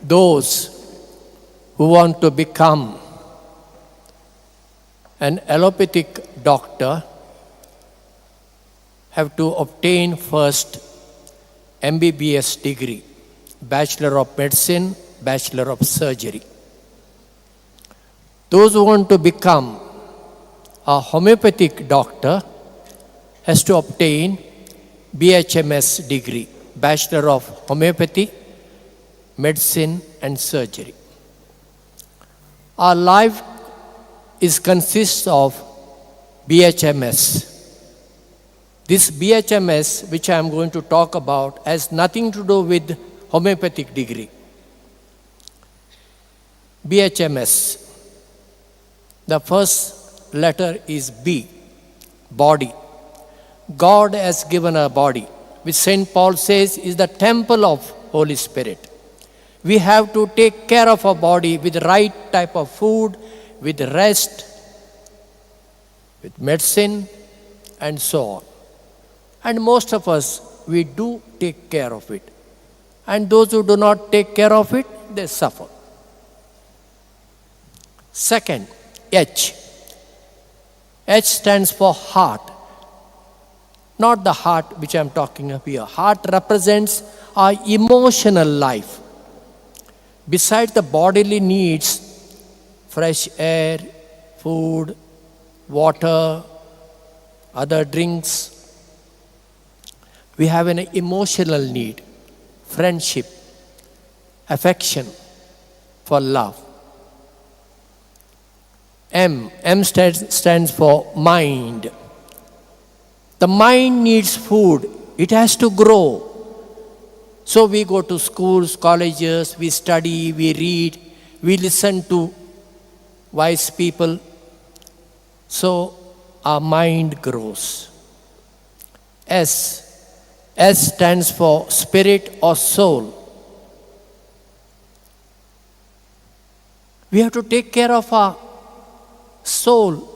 those who want to become an allopathic doctor have to obtain first MBBS degree, Bachelor of Medicine, Bachelor of Surgery. Those who want to become a homeopathic doctor has to obtain BHMS degree, Bachelor of Homeopathy, Medicine and Surgery. Our life consists of BHMS. This BHMS, which I am going to talk about, has nothing to do with homeopathic degree. BHMS. The first letter is B, body. God has given a body, which St. Paul says is the temple of Holy Spirit. We have to take care of our body with the right type of food, with rest, with medicine, and so on. And most of us, we do take care of it. And those who do not take care of it, they suffer. Second, H. H stands for heart. Not the heart which I am talking of here. Heart represents our emotional life. Besides the bodily needs, fresh air, food, water, other drinks, we have an emotional need, friendship, affection, for love. M stands for mind. The mind needs food. It has to grow. So we go to schools, colleges, we study, we read, we listen to wise people. So our mind grows. S stands for spirit or soul. We have to take care of our soul.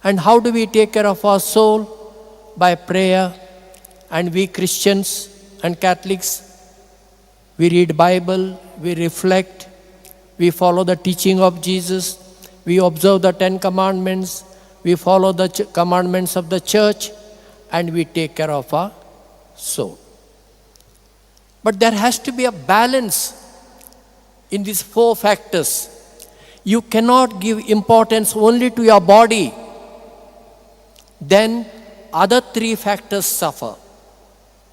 And how do we take care of our soul? By prayer. And we Christians and Catholics, we read Bible, we reflect, we follow the teaching of Jesus, we observe the 10 commandments, we follow the commandments of the church, and we take care of our soul. But there has to be a balance in these 4 factors. You cannot give importance only to your body. Then other 3 factors suffer.